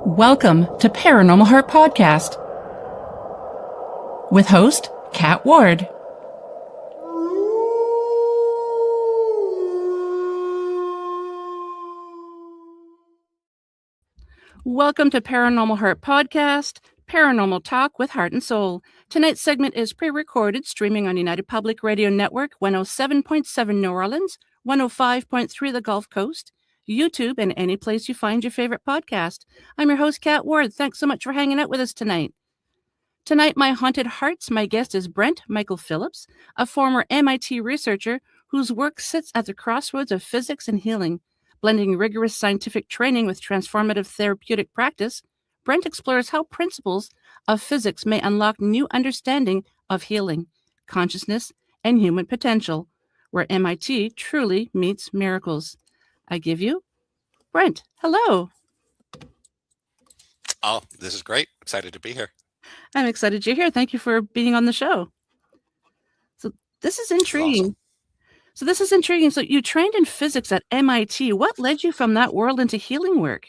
Welcome to Paranormal Heart Podcast with host Kat Ward. Welcome to Paranormal Heart Podcast, Paranormal Talk with Heart and Soul. Tonight's segment is pre-recorded, streaming on United Public Radio Network, 107.7 New Orleans, 105.3 the Gulf Coast, YouTube, and any place you find your favorite podcast. I'm your host, Kat Ward. Thanks so much for hanging out with us tonight. Tonight, my Haunted Hearts, my guest is Brent Michael Phillips, a former MIT researcher whose work sits at the crossroads of physics and healing. Blending rigorous scientific training with transformative therapeutic practice, Brent explores how principles of physics may unlock new understanding of healing, consciousness, and human potential, where MIT truly meets miracles. I give you Brent. Hello. Oh, this is great. Excited to be here. I'm excited you're here. Thank you for being on the show. So this is intriguing. So you trained in physics at MIT. What led you from that world into healing work?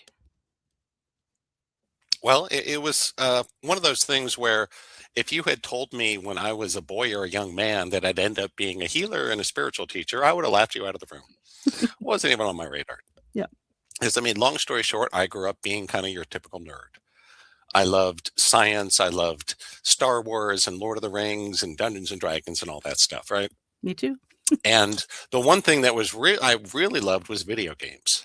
Well, it was one of those things where if you had told me when I was a boy or a young man that I'd end up being a healer and a spiritual teacher, I would have laughed you out of the room. Wasn't even on my radar. Yeah. Because, long story short, I grew up being kind of your typical nerd. I loved science. I loved Star Wars and Lord of the Rings and Dungeons and Dragons and all that stuff, right? Me too. And the one thing that was I really loved was video games.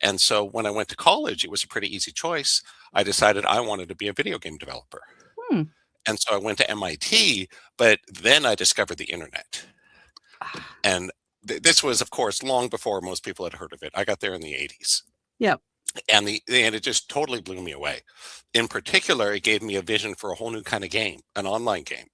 And so when I went to college, it was a pretty easy choice. I decided I wanted to be a video game developer. And so I went to MIT, but then I discovered the internet. And this was, of course, long before most people had heard of it. I got there in the 80s. Yeah. And it just totally blew me away. In particular, it gave me a vision for a whole new kind of game, an online game,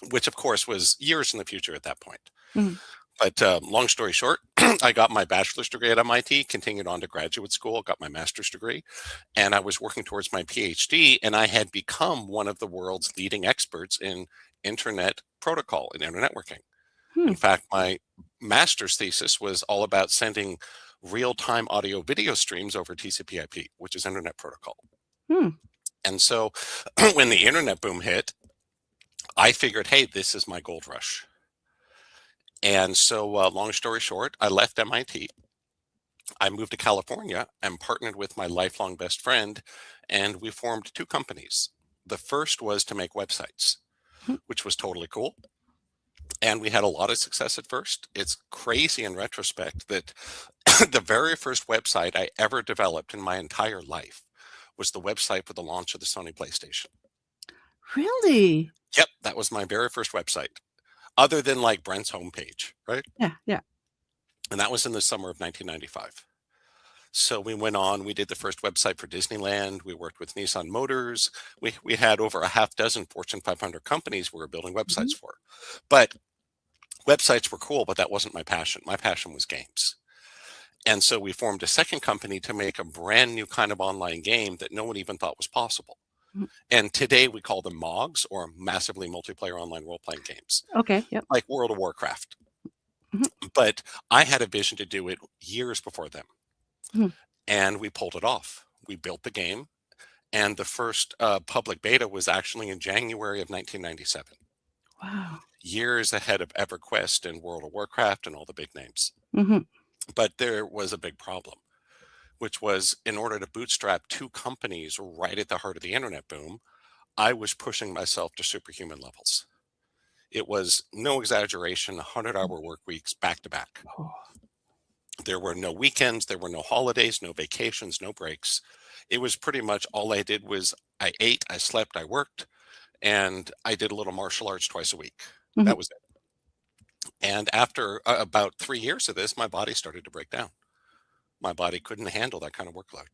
which, of course, was years in the future at that point. Mm-hmm. But long story short, I got my bachelor's degree at MIT, continued on to graduate school, got my master's degree, and I was working towards my PhD, and I had become one of the world's leading experts in internet protocol and internet networking. In fact, my master's thesis was all about sending real-time audio video streams over TCP/IP, which is internet protocol. And so when the internet boom hit, I figured, hey, this is my gold rush. And so long story short, I left MIT. I moved to California and partnered with my lifelong best friend, and we formed two companies. The first was to make websites, which was totally cool. And we had a lot of success at first. It's crazy in retrospect that the very first website I ever developed in my entire life was the website for the launch of the Sony PlayStation. Really? Yep, that was my very first website, other than like Brent's homepage, right? Yeah. And that was in the summer of 1995. So we went on, we did the first website for Disneyland. We worked with Nissan Motors. We had over a half dozen Fortune 500 companies we were building websites for. But websites were cool, but that wasn't my passion. My passion was games. And so we formed a second company to make a brand new kind of online game that no one even thought was possible. And today we call them MOGs, or massively multiplayer online role-playing games. Okay. Yep. Like World of Warcraft. But I had a vision to do it years before them. And we pulled it off. We built the game. And the first public beta was actually in January of 1997. Wow. Years ahead of EverQuest and World of Warcraft and all the big names. But there was a big problem, which was in order to bootstrap two companies right at the heart of the internet boom, I was pushing myself to superhuman levels. It was, no exaggeration, 100-hour work weeks back to back. There were no weekends, there were no holidays, no vacations, no breaks. It was pretty much all I did was I ate, I slept, I worked, and I did a little martial arts twice a week. That was it. And after about 3 years of this, my body started to break down. My body couldn't handle that kind of workload.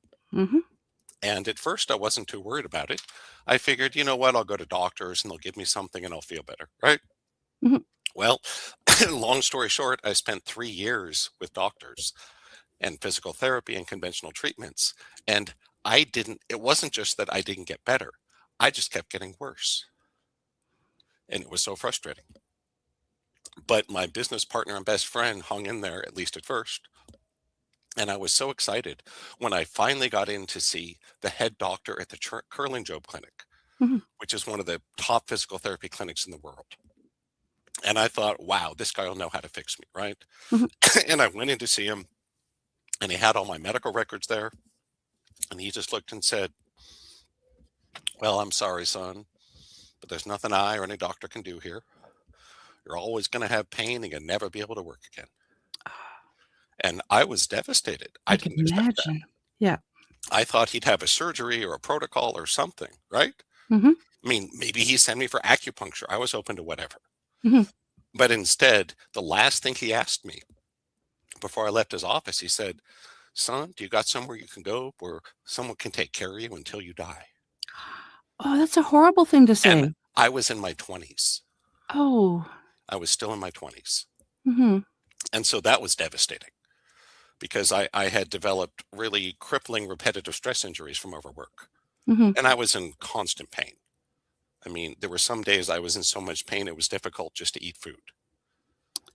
And at first, I wasn't too worried about it. I figured, you know what, I'll go to doctors and they'll give me something and I'll feel better, right? Well, long story short, I spent 3 years with doctors and physical therapy and conventional treatments. And it wasn't just that I didn't get better. I just kept getting worse. And it was so frustrating. But my business partner and best friend hung in there, at least at first. And I was so excited when I finally got in to see the head doctor at the Curling Job Clinic, which is one of the top physical therapy clinics in the world. And I thought, wow, this guy will know how to fix me, right? And I went in to see him, and he had all my medical records there. And he just looked and said, well, I'm sorry, son, but there's nothing I or any doctor can do here. You're always going to have pain and you'll never be able to work again. And I was devastated. I can didn't expect that. imagine. Yeah. I thought he'd have a surgery or a protocol or something, right? Mhm. I mean, maybe he sent me for acupuncture. I was open to whatever. Mhm. But instead, the last thing he asked me before I left his office, he said, son, do you got somewhere you can go where someone can take care of you until you die? Oh, that's a horrible thing to And say. I was in my 20s. Oh. I was still in my 20s. Mhm. And so that was devastating because I had developed really crippling repetitive stress injuries from overwork. Mhm. And I was in constant pain. I mean, there were some days I was in so much pain, it was difficult just to eat food.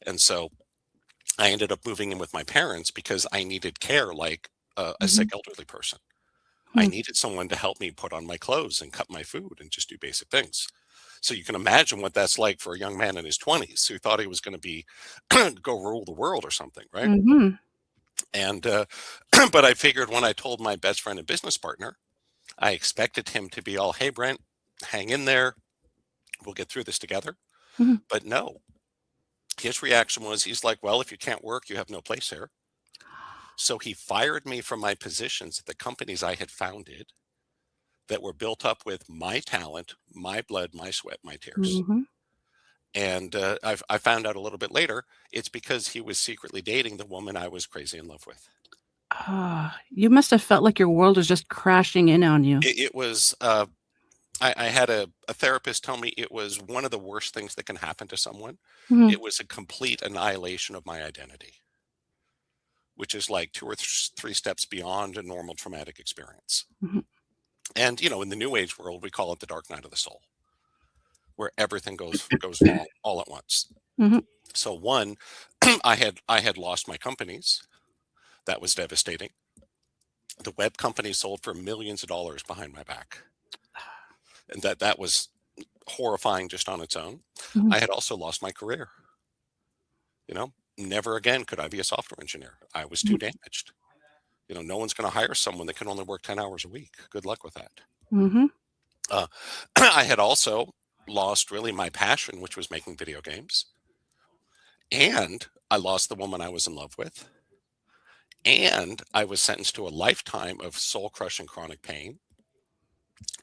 And so I ended up moving in with my parents because I needed care like a sick elderly person. I Mhm. needed someone to help me put on my clothes and cut my food and just do basic things. So you can imagine what that's like for a young man in his 20s who thought he was going to be go rule the world or something, right? Mhm. And but I figured when I told my best friend and business partner, I expected him to be all, "Hey, Brent, hang in there. We'll get through this together." Mhm. But no, his reaction was, he's like, "Well, if you can't work, you have no place here." So he fired me from my positions at the companies I had founded that were built up with my talent, my blood, my sweat, my tears. Mhm. And I found out a little bit later, it's because he was secretly dating the woman I was crazy in love with. Ah, you must have felt like your world was just crashing in on you. It was, I had a therapist tell me it was one of the worst things that can happen to someone. Mhm. It was a complete annihilation of my identity, which is like two or three steps beyond a normal traumatic experience. Mhm. And, you know, in the new age world, we call it the dark night of the soul, where everything goes wrong all at once. Mhm. So one, I had lost my companies. That was devastating. The web company sold for millions of dollars behind my back. And that was horrifying just on its own. Mhm. I had also lost my career. You know, never again could I be a software engineer. I was too Mhm. damaged. You know, no one's going to hire someone that can only work 10 hours a week. Good luck with that. Mhm. Uh, I had also lost really my passion, which was making video games. And I lost the woman I was in love with. And I was sentenced to a lifetime of soul crushing chronic pain.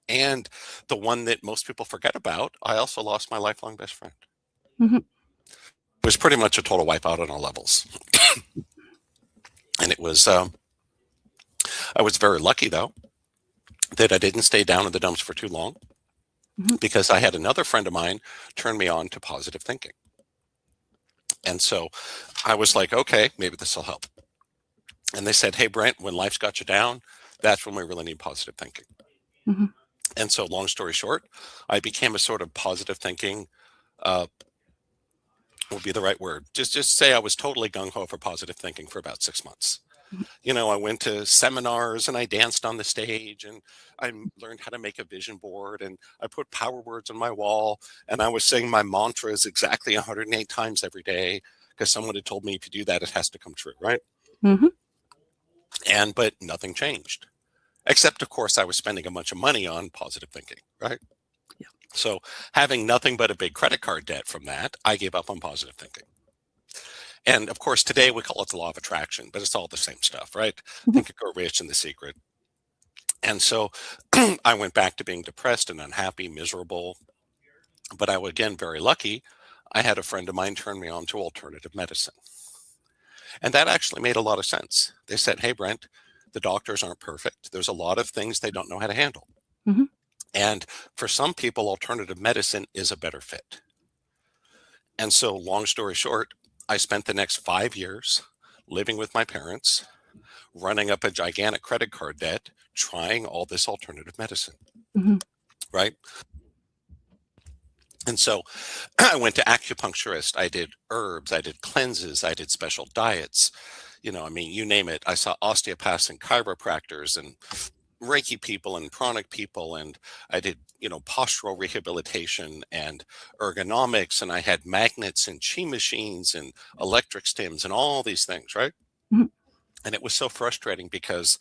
And the one that most people forget about, I also lost my lifelong best friend. Mhm. It was pretty much a total wipeout on all levels. And it was, I was very lucky though that I didn't stay down in the dumps for too long Mhm. because I had another friend of mine turn me on to positive thinking. And so I was like, okay, maybe this will help. And they said, hey, Brent, when life's got you down, that's when we really need positive thinking. Mhm. And so, long story short, I became a sort of positive thinking, uh, would be the right word. Just say I was totally gung ho for positive thinking for about 6 months. Mhm. You know, I went to seminars and I danced on the stage and I learned how to make a vision board and I put power words on my wall and I was saying my mantras exactly 108 times every day because someone had told me if you do that, it has to come true, right? Mhm. But nothing changed. Except, of course, I was spending a bunch of money on positive thinking, right? Yeah. So having nothing but a big credit card debt from that, I gave up on positive thinking. And of course, today we call it the law of attraction, but it's all the same stuff, right? Mhm. Think and Grow Rich and The Secret. And so I went back to being depressed and unhappy, miserable. But I was, again, very lucky. I had a friend of mine turn me on to alternative medicine. And that actually made a lot of sense. They said, hey, Brent, the doctors aren't perfect. There's a lot of things they don't know how to handle. Mhm. And for some people, alternative medicine is a better fit. And so, long story short, I spent the next 5 years living with my parents, running up a gigantic credit card debt, trying all this alternative medicine, Mhm. right? And so I went to acupuncturist, I did herbs, I did cleanses, I did special diets, I mean, you name it. I saw osteopaths and chiropractors and Reiki people and pranic people, and I did, postural rehabilitation and ergonomics, and I had magnets and chi machines and electric stims and all these things, right? Mhm. And it was so frustrating because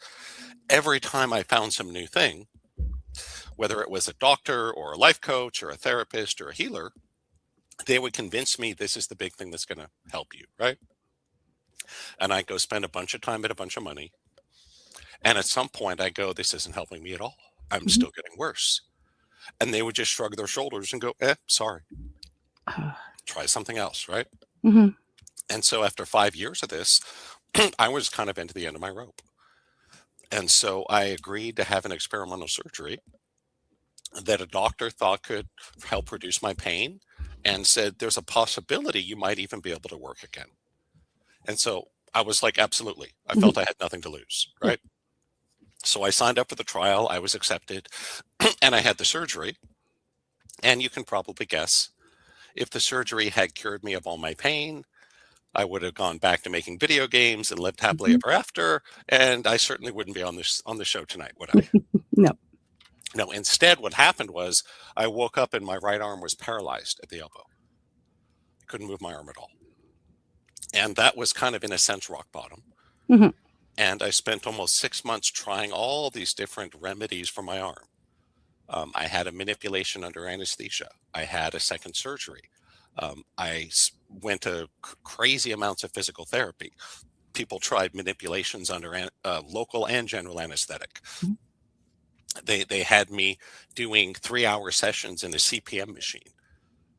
every time I found some new thing, whether it was a doctor or a life coach or a therapist or a healer, they would convince me this is the big thing that's going to help you, right? And I go spend a bunch of time and a bunch of money. And at some point I go, this isn't helping me at all. I'm Mhm. still getting worse. And they would just shrug their shoulders and go, sorry, try something else, right? Mhm. And so after 5 years of this, I was kind of into the end of my rope. And so I agreed to have an experimental surgery that a doctor thought could help reduce my pain, and said, there's a possibility you might even be able to work again. And so I was like, absolutely. I Mhm. felt I had nothing to lose, Yeah. right? So I signed up for the trial. I was accepted and I had the surgery. And you can probably guess, if the surgery had cured me of all my pain, I would have gone back to making video games and lived happily Mhm. ever after. And I certainly wouldn't be on the show tonight, would I? No. No, instead, what happened was I woke up and my right arm was paralyzed at the elbow. I couldn't move my arm at all. And that was kind of, in a sense, rock bottom. Mhm. And I spent almost 6 months trying all these different remedies for my arm. I had a manipulation under anesthesia. I had a second surgery. Went to crazy amounts of physical therapy. People tried manipulations under local and general anesthetic. Mhm. They had me doing 3-hour sessions in a CPM machine,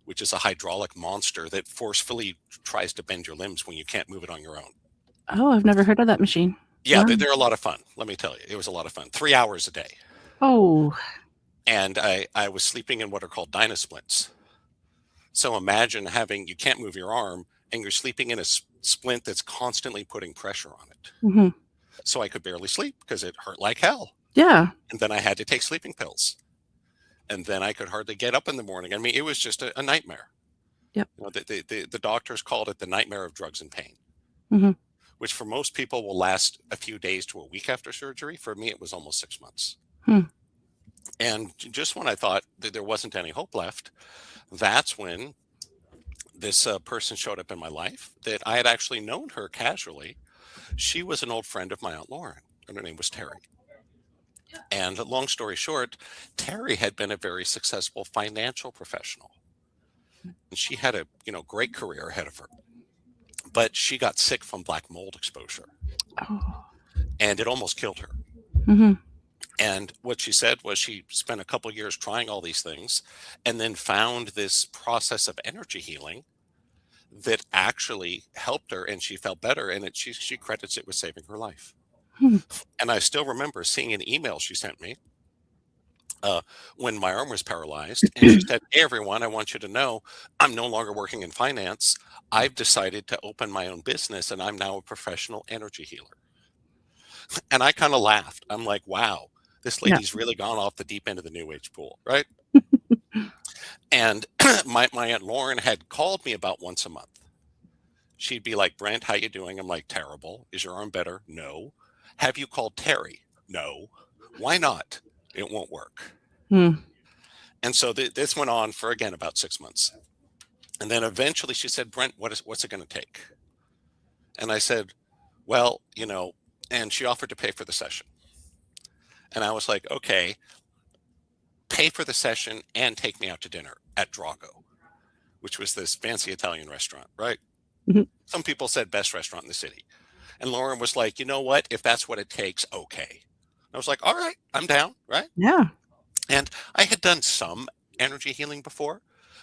which is a hydraulic monster that forcefully tries to bend your limbs when you can't move it on your own. Oh, I've never heard of that machine. Yeah, Wow. they're a lot of fun. Let me tell you, it was a lot of fun. 3 hours a day. Oh. And I was sleeping in what are called dynasplints. So imagine you can't move your arm and you're sleeping in a splint that's constantly putting pressure on it. Mhm. So I could barely sleep because it hurt like hell. Yeah. And then I had to take sleeping pills. And then I could hardly get up in the morning. I mean, it was just a nightmare. Yep. The doctors called it the nightmare of drugs and pain, Mhm. which for most people will last a few days to a week after surgery. For me, it was almost 6 months. Hmm. And just when I thought that there wasn't any hope left, that's when this person showed up in my life that I had actually known her casually. She was an old friend of my Aunt Lauren, and her name was Terry. And long story short, Terry had been a very successful financial professional. And she had a great career ahead of her. But she got sick from black mold exposure, Oh. and it almost killed her. Mhm. And what she said was she spent a couple years trying all these things and then found this process of energy healing that actually helped her, and she felt better, and she credits it with saving her life. Hmm. And I still remember seeing an email she sent me when my arm was paralyzed, and she said, hey everyone, I want you to know I'm no longer working in finance. I've decided to open my own business, and I'm now a professional energy healer. And I kind of laughed. I'm like, wow, this Yeah. lady's really gone off the deep end of the new age pool, right? And my Aunt Lauren had called me about once a month. She'd be like, Brent, how you doing? I'm like, terrible. Is your arm better? No. Have you called Terry? No. Why not? It won't work. Hmm. And so this went on for, again, about 6 months. And then eventually she said, Brent, what's it going to take? And I said, well, and she offered to pay for the session. And I was like, okay, pay for the session and take me out to dinner at Drago, which was this fancy Italian restaurant, right? Mhm. Some people said best restaurant in the city. And Lauren was like, you know what? If that's what it takes, okay. I was like, all right, I'm down, right? Yeah. And I had done some energy healing before,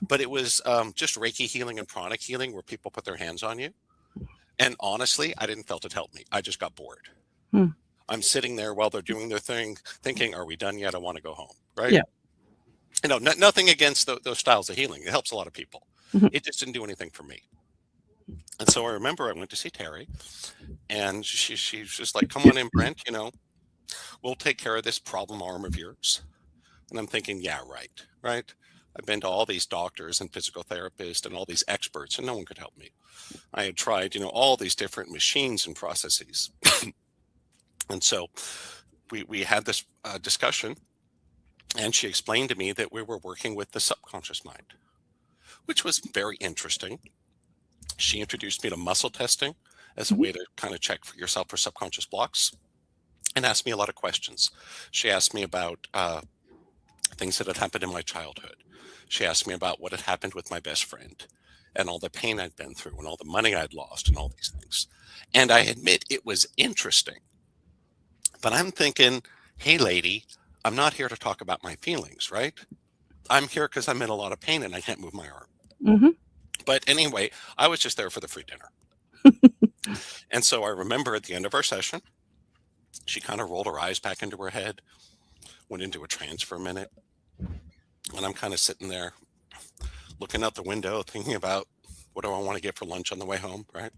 but it was just Reiki healing and pranic healing where people put their hands on you. And honestly, I didn't felt it helped me. I just got bored. Hmm. I'm sitting there while they're doing their thing, thinking, are we done yet? I want to go home, right? Yeah. Nothing against those styles of healing. It helps a lot of people. Mhm. It just didn't do anything for me. And so I remember I went to see Terry, and she's just like, come on in, Brent, we'll take care of this problem arm of yours. And I'm thinking, yeah, right. I've been to all these doctors and physical therapists and all these experts, and no one could help me. I had tried, all these different machines and processes. And so we had this discussion, and she explained to me that we were working with the subconscious mind, which was very interesting. She introduced me to muscle testing as a way to kind of check for yourself for subconscious blocks, and asked me a lot of questions. She asked me about things that had happened in my childhood. She asked me about what had happened with my best friend and all the pain I'd been through and all the money I'd lost and all these things. And I admit it was interesting. But I'm thinking, hey, lady, I'm not here to talk about my feelings, right? I'm here because I'm in a lot of pain and I can't move my arm. Mm-hmm. But anyway, I was just there for the free dinner. And so I remember at the end of our session, she kind of rolled her eyes back into her head, went into a trance for a minute. And I'm kind of sitting there looking out the window, thinking about what do I want to get for lunch on the way home, right?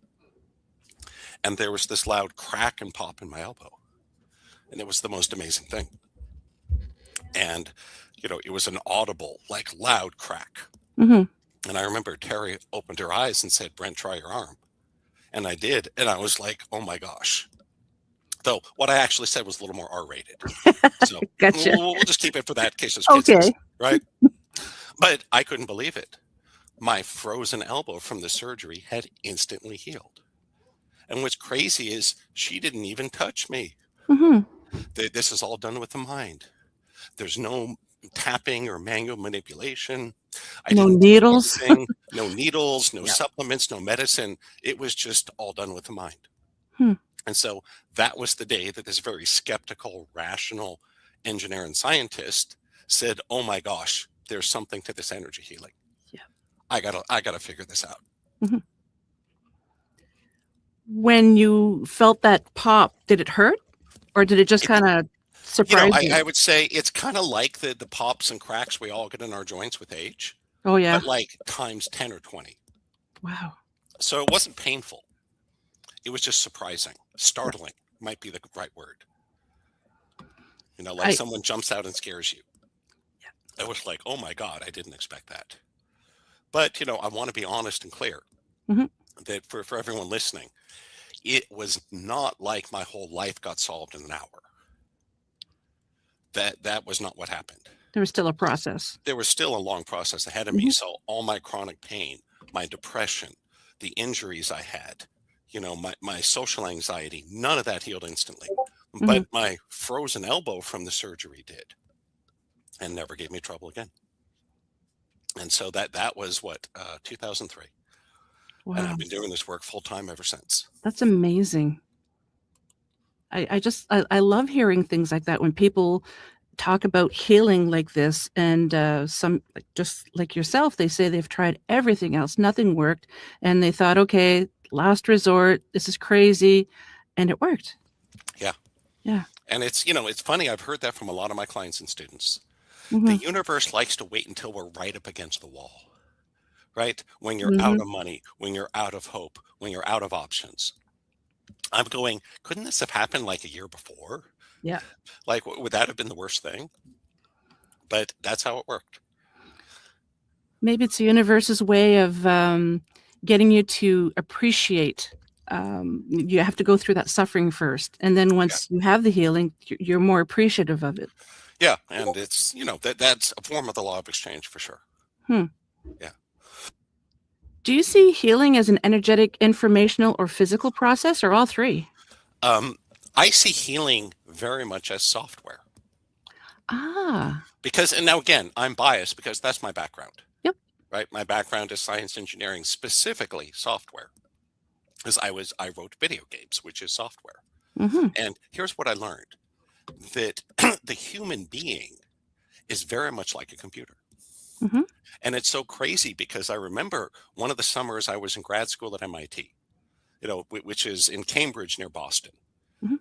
And there was this loud crack and pop in my elbow. And it was the most amazing thing. And, it was an audible, like loud crack. Mm-hmm. And I remember Terry opened her eyes and said, Brent, try your arm. And I did. And I was like, oh my gosh. Though what I actually said was a little more R-rated. So Gotcha. we'll just keep it for that case of kids, Okay. right? But I couldn't believe it. My frozen elbow from the surgery had instantly healed. And what's crazy is she didn't even touch me. Mm-hmm. This is all done with the mind. There's no tapping or manual manipulation. No needles. No needles, no supplements, no medicine. It was just all done with the mind. And so that was the day that this very skeptical, rational engineer and scientist said, oh my gosh, there's something to this energy healing. Yeah. I gotta figure this out. Mm-hmm. When you felt that pop, did it hurt? Or did it just kind of surprise you? I would say it's kind of like the pops and cracks we all get in our joints with age. Oh, yeah. But like times 10 or 20. Wow. So it wasn't painful. It was just surprising. Startling might be the right word. Like someone jumps out and scares you. Yeah. I was like, oh my God, I didn't expect that. But, I want to be honest and clear that for everyone listening, it was not like my whole life got solved in an hour. That was not what happened. There was still a process. There was still a long process ahead of me. So all my chronic pain, my depression, the injuries I had, my social anxiety, none of that healed instantly. But my frozen elbow from the surgery did, and never gave me trouble again. And so that was 2003. Wow. And I've been doing this work full time ever since. That's amazing. I love hearing things like that when people talk about healing like this, and some, just like yourself, they say they've tried everything else, nothing worked, and they thought, okay, last resort, this is crazy, and it worked. Yeah. And it's funny, I've heard that from a lot of my clients and students. The universe likes to wait until we're right up against the wall, right? When you're out of money, when you're out of hope, when you're out of options. I'm going, couldn't this have happened like a year before? Yeah. Like, would that have been the worst thing? But that's how it worked. Maybe it's the universe's way of getting you to appreciate. You have to go through that suffering first. And then once you have the healing, you're more appreciative of it. Yeah. And it's, that's a form of the law of exchange for sure. Yeah. Do you see healing as an energetic, informational, or physical process, or all three? I see healing very much as software. Because, and now again, I'm biased because that's my background. Yep. Right? My background is science engineering, specifically software. Because I wrote video games, which is software. And here's what I learned. That the human being is very much like a computer. And it's so crazy because I remember one of the summers I was in grad school at MIT, which is in Cambridge near Boston.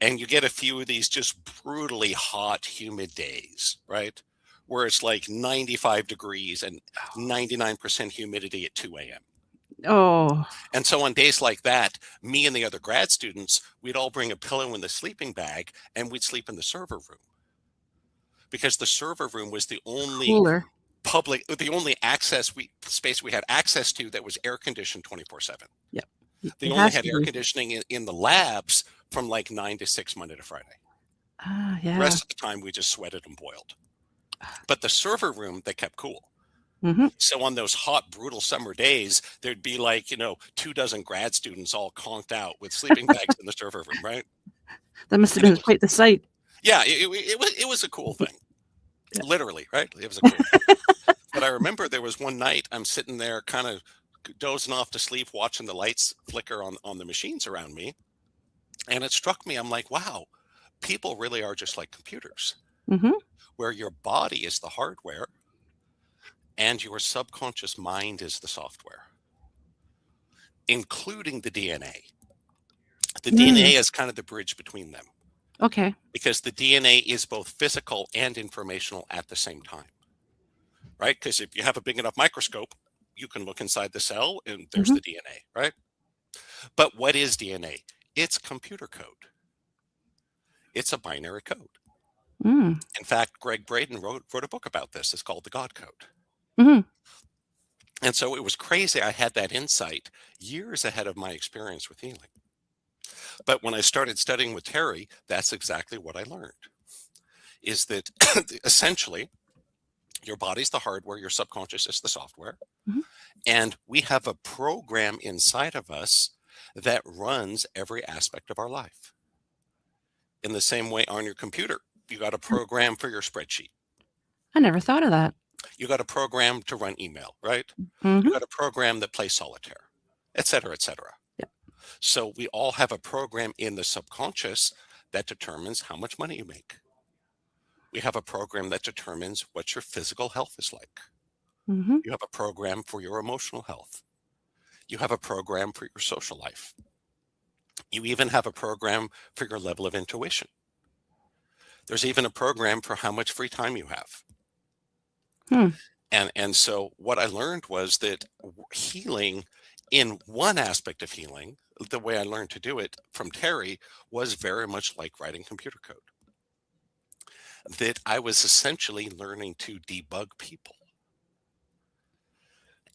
And you get a few of these just brutally hot, humid days, right? Where it's like 95 degrees and 99% humidity at 2 a.m. Oh. And so on days like that, me and the other grad students, we'd all bring a pillow in the sleeping bag and we'd sleep in the server room. Because the server room was the only cooler. the only space we had access to that was air conditioned 24/7. Yep. They only had air conditioning in the labs from like 9 to 6 Monday to Friday. Yeah. The rest of the time we just sweated and boiled. But the server room, they kept cool. So on those hot, brutal summer days, there'd be like, 24 grad students all conked out with sleeping bags in the server room, right? That must have been quite the sight. Yeah, it was a cool thing. Yeah. Literally, right? It was a cool thing. But I remember there was one night I'm sitting there kind of dozing off to sleep, watching the lights flicker on the machines around me. And it struck me, I'm like, wow, people really are just like computers, where your body is the hardware and your subconscious mind is the software, including the DNA. The DNA is kind of the bridge between them. Okay. Because the DNA is both physical and informational at the same time, right? Because if you have a big enough microscope, you can look inside the cell and there's the DNA, right? But what is DNA? It's computer code. It's a binary code. In fact, Greg Braden wrote a book about this. It's called The God Code. And so it was crazy. I had that insight years ahead of my experience with healing. But when I started studying with Terry, that's exactly what I learned, is that essentially your body's the hardware, your subconscious is the software. And we have a program inside of us that runs every aspect of our life. In the same way on your computer, you got a program for your spreadsheet. I never thought of that. You got a program to run email, right? You got a program that plays solitaire, et cetera, et cetera. Yep. So we all have a program in the subconscious that determines how much money you make. We have a program that determines what your physical health is like. You have a program for your emotional health. You have a program for your social life. You even have a program for your level of intuition. There's even a program for how much free time you have. And so what I learned was that healing, in one aspect of healing, the way I learned to do it from Terry, was very much like writing computer code. That I was essentially learning to debug people.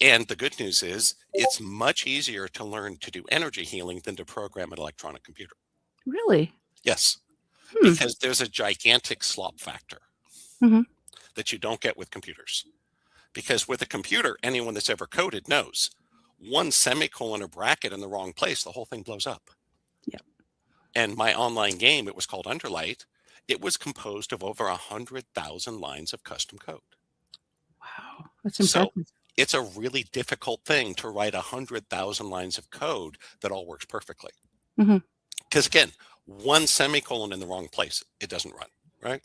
And the good news is it's much easier to learn to do energy healing than to program an electronic computer. Really? Yes. Because there's a gigantic slop factor that you don't get with computers. Because with a computer, anyone that's ever coded knows one semicolon or bracket in the wrong place, the whole thing blows up. Yep. And my online game, it was called Underlight. It was composed of over 100,000 lines of custom code. Wow, that's impressive. So it's a really difficult thing to write 100,000 lines of code that all works perfectly. Because again, one semicolon in the wrong place, it doesn't run, right?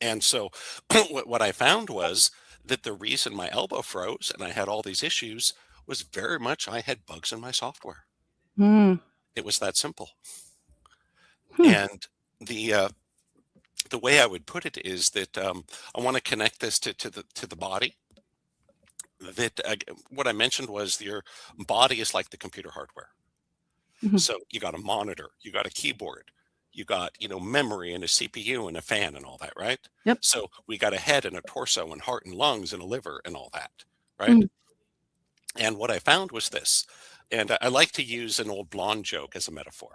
And so what I found was that the reason my elbow froze and I had all these issues was very much I had bugs in my software. It was that simple. And the way I would put it is that I want to connect this to the body. That what I mentioned was your body is like the computer hardware. So you got a monitor, you got a keyboard, you got, memory and a CPU and a fan and all that, right? Yep. So we got a head and a torso and heart and lungs and a liver and all that, right? And what I found was this, and I like to use an old blonde joke as a metaphor.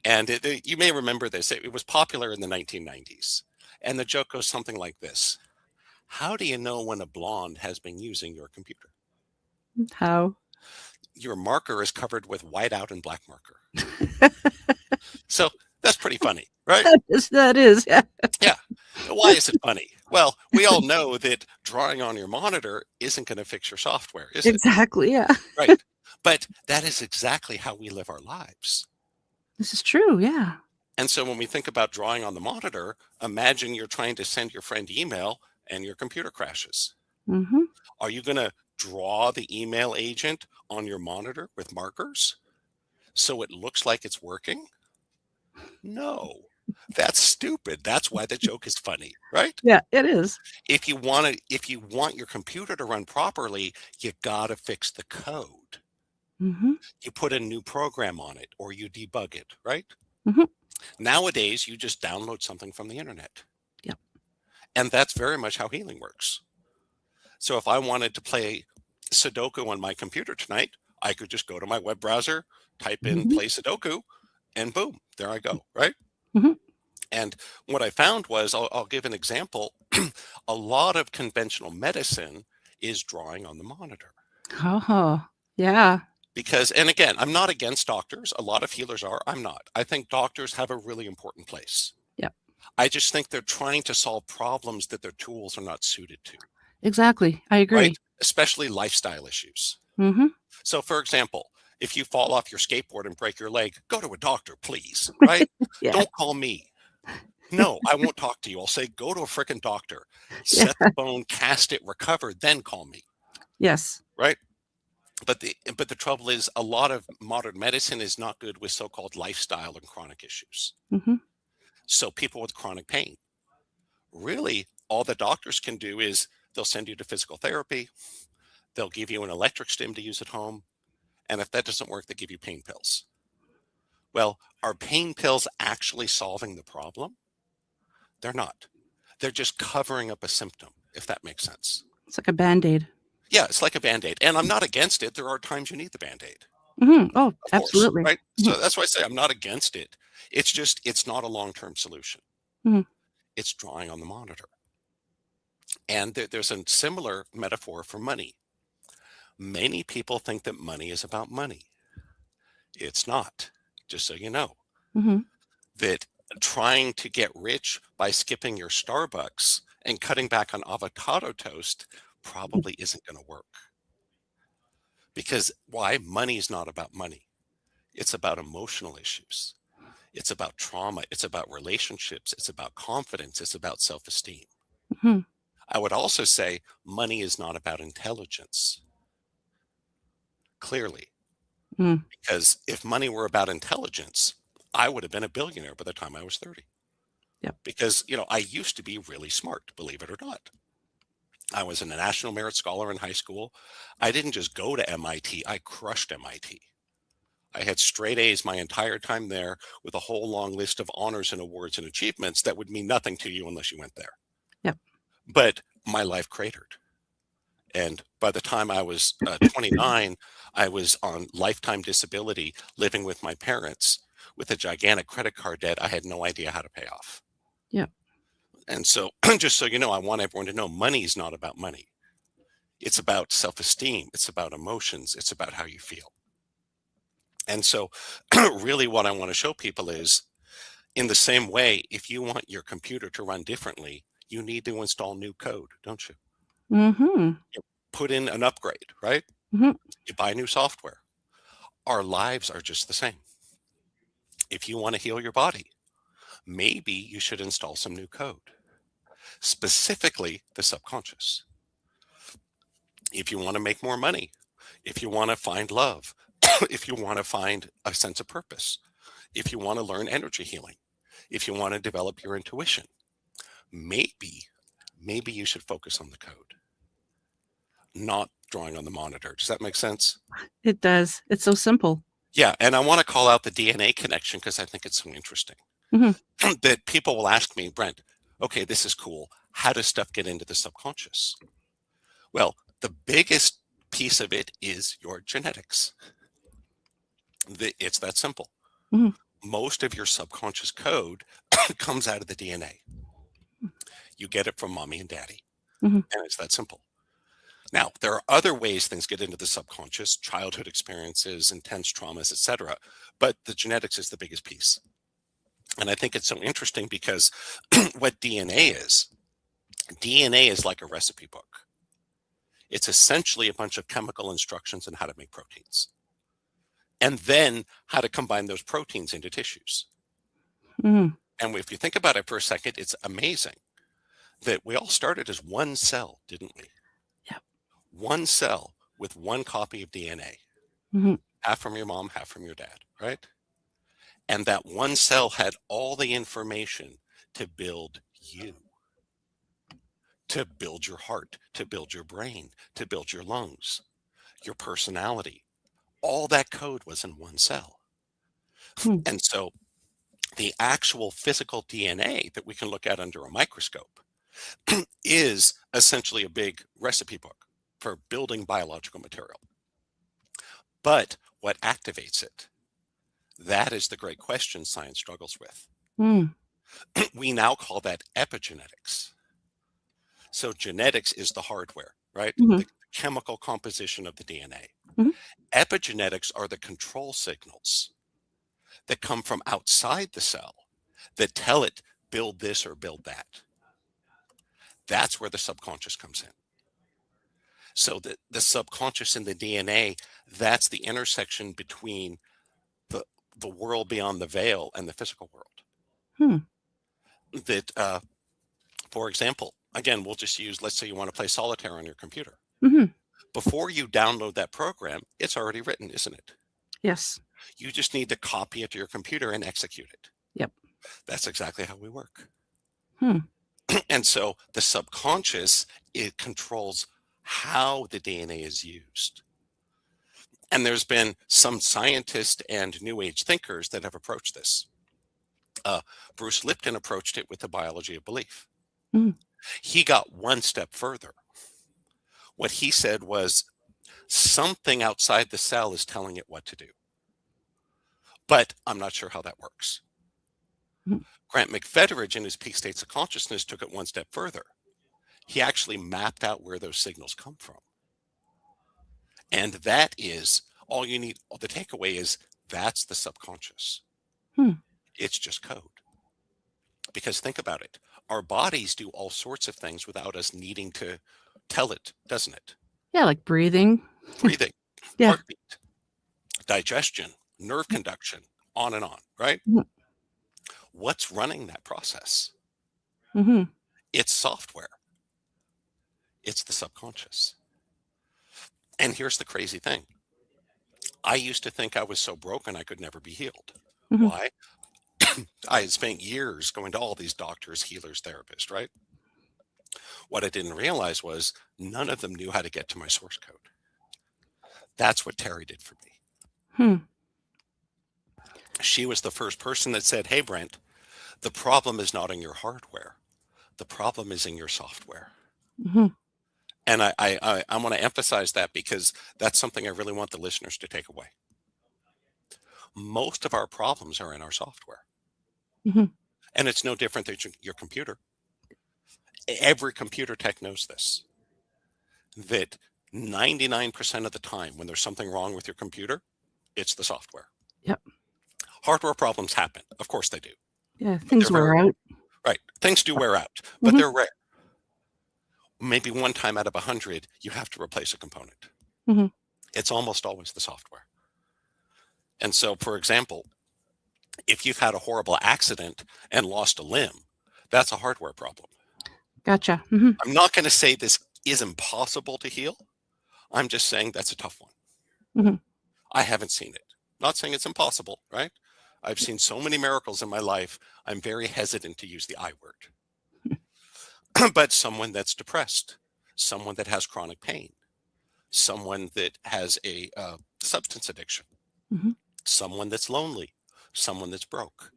And you may remember this. It was popular in the 1990s. And the joke goes something like this. How do you know when a blonde has been using your computer? How? Your marker is covered with whiteout and black marker. So that's pretty funny, right? That is. Yeah. Yeah. Why is it funny? Well, we all know that drawing on your monitor isn't going to fix your software, is it? Exactly. Yeah. Right. But that is exactly how we live our lives. This is true. Yeah. And so when we think about drawing on the monitor, imagine you're trying to send your friend email and your computer crashes. Are you going to draw the email agent on your monitor with markers so it looks like it's working? No, that's stupid. That's why the joke is funny, right? Yeah, it is. If you want your computer to run properly, you got to fix the code. You put a new program on it or you debug it, right? Nowadays, you just download something from the internet. Yep. And that's very much how healing works. So if I wanted to play Sudoku on my computer tonight, I could just go to my web browser, type in Mm-hmm. play Sudoku, and boom, there I go, right? Mm-hmm. And what I found was, I'll give an example. A lot of conventional medicine is drawing on the monitor. Oh, yeah. Because, and again, I'm not against doctors. A lot of healers are. I'm not. I think doctors have a really important place. Yep. I just think they're trying to solve problems that their tools are not suited to. Exactly. I agree. Right? Especially lifestyle issues. Mm-hmm. So, for example, if you fall off your skateboard and break your leg, go to a doctor, please. Right? Yeah. Don't call me. No, I won't talk to you. I'll say, go to a freaking doctor, Yeah. set the bone, cast it, recover, then call me. Yes. Right? But the trouble is, a lot of modern medicine is not good with so-called lifestyle and chronic issues. Mm-hmm. So people with chronic pain, really, all the doctors can do is they'll send you to physical therapy. They'll give you an electric stim to use at home. And if that doesn't work, they give you pain pills. Well, are pain pills actually solving the problem? They're not. They're just covering up a symptom, if that makes sense. It's like a Band-Aid. Yeah, it's like a Band-Aid. And I'm not against it. There are times you need the Band-Aid. Mm-hmm. Oh, Of absolutely. course, right? Mm-hmm. So that's why I say I'm not against it. It's just, it's not a long-term solution. Mm-hmm. It's drawing on the monitor. And there's a similar metaphor for money. Many people think that money is about money. It's not, just so you know. Mm-hmm. That trying to get rich by skipping your Starbucks and cutting back on avocado toast probably isn't going to work. Because why? Money is not about money. It's about emotional issues. It's about trauma. It's about relationships. It's about confidence. It's about self-esteem. Mm-hmm. I would also say money is not about intelligence. Clearly. Mm. Because if money were about intelligence, I would have been a billionaire by the time I was 30. Yep. Because, I used to be really smart, believe it or not. I was a National Merit Scholar in high school. I didn't just go to MIT, I crushed MIT. I had straight A's my entire time there with a whole long list of honors and awards and achievements that would mean nothing to you unless you went there. Yep. But my life cratered. And by the time I was 29, I was on lifetime disability, living with my parents with a gigantic credit card debt I had no idea how to pay off. Yep. And so just so you know, I want everyone to know money is not about money. It's about self-esteem. It's about emotions. It's about how you feel. And so really what I want to show people is, in the same way, if you want your computer to run differently, you need to install new code, don't you? Mm-hmm. You put in an upgrade, right? Mm-hmm. You buy new software. Our lives are just the same. If you want to heal your body, maybe you should install some new code, specifically the subconscious. If you want to make more money, if you want to find love, if you want to find a sense of purpose, if you want to learn energy healing, if you want to develop your intuition, maybe you should focus on the code, not drawing on the monitor. Does that make sense? It does. It's so simple. Yeah. And I want to call out the DNA connection because I think it's so interesting. Mm-hmm. That people will ask me, Brent, okay, this is cool. How does stuff get into the subconscious? Well, the biggest piece of it is your genetics. It's that simple. Mm-hmm. Most of your subconscious code comes out of the DNA. You get it from mommy and daddy. Mm-hmm. And it's that simple. Now, there are other ways things get into the subconscious, childhood experiences, intense traumas, etc. But the genetics is the biggest piece. And I think it's so interesting because what DNA is like a recipe book. It's essentially a bunch of chemical instructions on how to make proteins. And then how to combine those proteins into tissues. Mm-hmm. And if you think about it for a second, it's amazing that we all started as one cell, didn't we? Yep. One cell with one copy of DNA. Mm-hmm. Half from your mom, half from your dad, right? And that one cell had all the information to build you, to build your heart, to build your brain, to build your lungs, your personality. All that code was in one cell. Mm-hmm. And so the actual physical DNA that we can look at under a microscope is essentially a big recipe book for building biological material. But what activates it? That is the great question science struggles with. We now call that epigenetics. So genetics is the hardware, right? The chemical composition of the DNA. Epigenetics are the control signals that come from outside the cell that tell it, build this or build that. That's where the subconscious comes in. So the subconscious in the DNA, that's the intersection between the world beyond the veil and the physical world. That, for example, again, we'll just use, let's say you want to play solitaire on your computer. Before you download that program, it's already written, isn't it? Yes. You just need to copy it to your computer and execute it. Yep. That's exactly how we work. And so the subconscious, it controls how the DNA is used. And there's been some scientists and New Age thinkers that have approached this. Bruce Lipton approached it with the biology of belief. He got one step further. What he said was something outside the cell is telling it what to do. But I'm not sure how that works. Grant McFedridge in his Peak States of Consciousness took it one step further. He actually mapped out where those signals come from. And that is all you need. The takeaway is that's the subconscious. It's just code. Because think about it. Our bodies do all sorts of things without us needing to tell it, doesn't it? Yeah, like breathing. Yeah. Heartbeat, digestion, nerve conduction, on and on, right? What's running that process? It's software. It's the subconscious. And here's the crazy thing. I used to think I was so broken I could never be healed. Why? I had spent years going to all these doctors, healers, therapists, right? What I didn't realize was none of them knew how to get to my source code. That's what Terry did for me. She was the first person that said, hey, Brent, the problem is not in your hardware. The problem is in your software. And I want to emphasize that because that's something I really want the listeners to take away. Most of our problems are in our software. And it's no different than your computer. Every computer tech knows this, that 99% of the time when there's something wrong with your computer, it's the software. Yep. Hardware problems happen. Of course they do. Yeah, things wear out. Right. Things do wear out, but they're rare. Maybe one time out of 100, you have to replace a component. It's almost always the software. And so, for example, if you've had a horrible accident and lost a limb, that's a hardware problem. Gotcha. I'm not going to say this is impossible to heal. I'm just saying that's a tough one. I haven't seen it. Not saying it's impossible, right? I've seen so many miracles in my life. I'm very hesitant to use the I word. But someone that's depressed, someone that has chronic pain, someone that has a substance addiction, someone that's lonely, someone that's broke.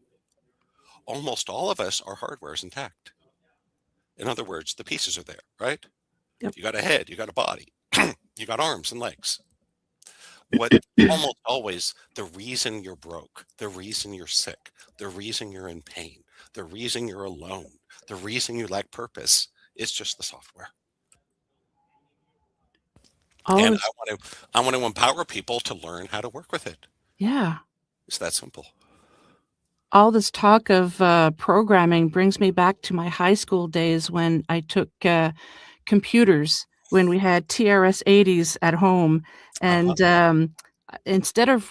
Almost all of us, our hardware is intact. In other words, the pieces are there, right? Yep. You got a head, you got a body, you got arms and legs. What almost always the reason you're broke, the reason you're sick, the reason you're in pain, the reason you're alone, the reason you lack purpose, it's just the software. And I want to empower people to learn how to work with it. Yeah. It's that simple. All this talk of programming brings me back to my high school days when I took computers, when we had TRS-80s at home. And instead of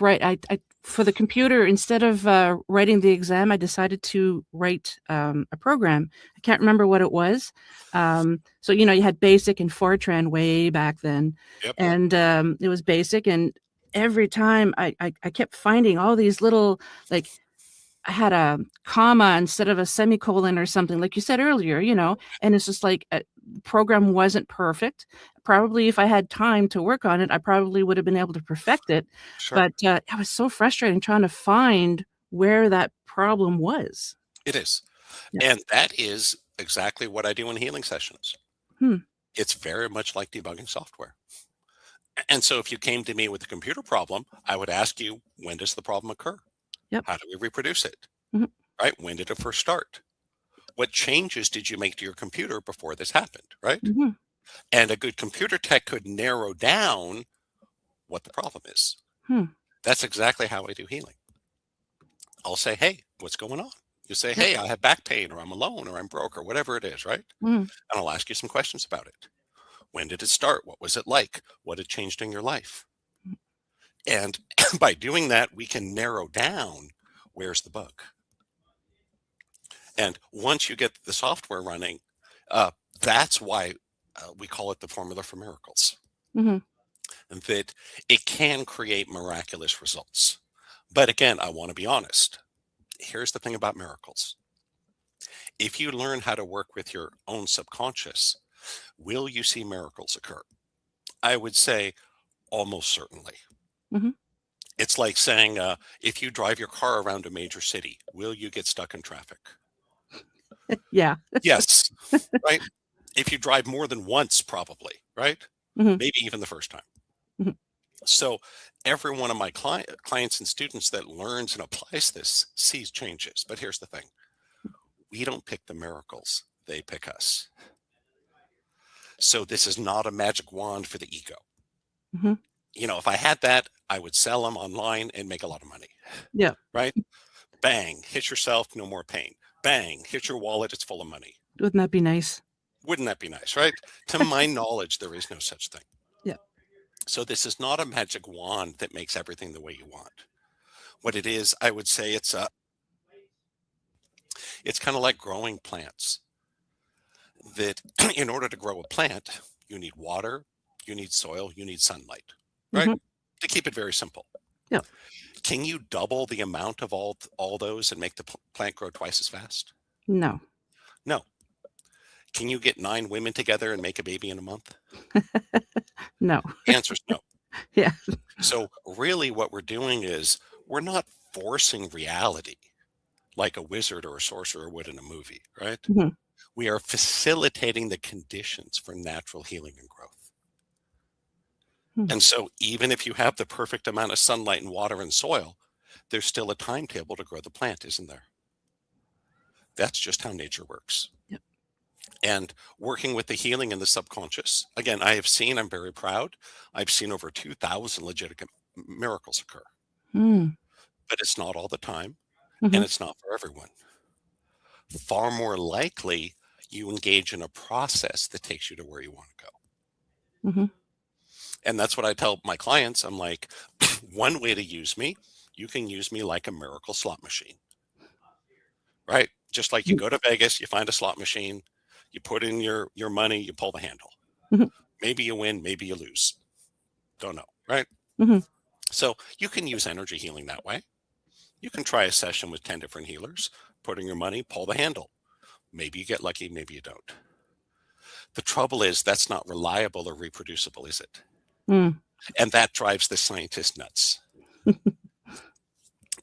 for the computer, instead of writing the exam, I decided to write a program. I can't remember what it was. So, you had BASIC and Fortran way back then. Yep. And it was BASIC. And every time I kept finding all these little, like, I had a comma instead of a semicolon or something, like you said earlier, and it's just like the program wasn't perfect. Probably if I had time to work on it, I probably would have been able to perfect it. Sure. But it was so frustrating trying to find where that problem was. It is. Yeah. And that is exactly what I do in healing sessions. It's very much like debugging software. And so if you came to me with a computer problem, I would ask you, when does the problem occur? Yep. How do we reproduce it? Mhm. Right? When did it first start? What changes did you make to your computer before this happened? Right? Mhm. And a good computer tech could narrow down what the problem is. That's exactly how I do healing. I'll say, hey, what's going on? You say, hey, I have back pain, or I'm alone, or I'm broke, or whatever it is, right? And I'll ask you some questions about it. When did it start? What was it like? What had changed in your life? And by doing that, we can narrow down where's the bug. And once you get the software running, that's why we call it the formula for miracles. That it can create miraculous results. But again, I want to be honest. Here's the thing about miracles. If you learn how to work with your own subconscious, will you see miracles occur? I would say almost certainly. It's like saying, if you drive your car around a major city, will you get stuck in traffic? Yeah. Yes. Right? If you drive more than once, probably, right? Maybe even the first time. So every one of my clients and students that learns and applies this sees changes. But here's the thing. We don't pick the miracles. They pick us. So this is not a magic wand for the ego. You know, if I had that, I would sell them online and make a lot of money. Yeah. Right? Bang, hit yourself, no more pain. Bang, hit your wallet, it's full of money. Wouldn't that be nice? Wouldn't that be nice, right? To my knowledge, there is no such thing. Yeah. So this is not a magic wand that makes everything the way you want. What it is, I would say it's kind of like growing plants. That in order to grow a plant, you need water, you need soil, you need sunlight, right? To keep it very simple. Yeah. Can you double the amount of all those and make the plant grow twice as fast? No. No. Can you get 9 women together and make a baby in a month? No. The answer is no. Yeah. So really what we're doing is we're not forcing reality like a wizard or a sorcerer would in a movie, right? We are facilitating the conditions for natural healing and growth. And so even if you have the perfect amount of sunlight and water and soil, there's still a timetable to grow the plant, isn't there? That's just how nature works. Yep. And working with the healing in the subconscious, again, I'm very proud, I've seen over 2,000 legitimate miracles occur. But it's not all the time, and it's not for everyone. Far more likely, you engage in a process that takes you to where you want to go. And that's what I tell my clients. I'm like, one way to use me, you can use me like a miracle slot machine, right? Just like you go to Vegas, you find a slot machine, you put in your money, you pull the handle. Maybe you win, maybe you lose. Don't know, right? So you can use energy healing that way. You can try a session with 10 different healers, put in your money, pull the handle. Maybe you get lucky, maybe you don't. The trouble is that's not reliable or reproducible, is it? And that drives the scientist nuts.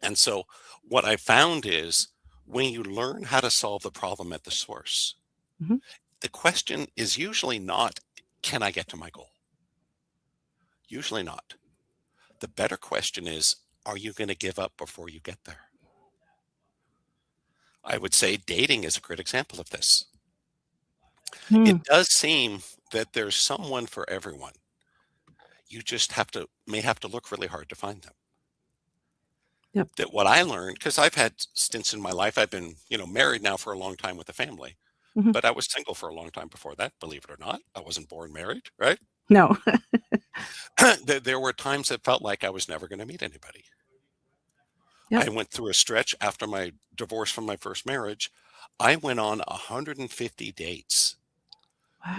And so what I found is when you learn how to solve the problem at the source, the question is usually not, can I get to my goal? Usually not. The better question is, are you going to give up before you get there? I would say dating is a great example of this. It does seem that there's someone for everyone. You just may have to look really hard to find them. Yep. That what I learned, because I've had stints in my life, I've been, married now for a long time with a family, but I was single for a long time before that, believe it or not. I wasn't born married, right? No. There were times it felt like I was never going to meet anybody. Yep. I went through a stretch after my divorce from my first marriage. I went on 150 dates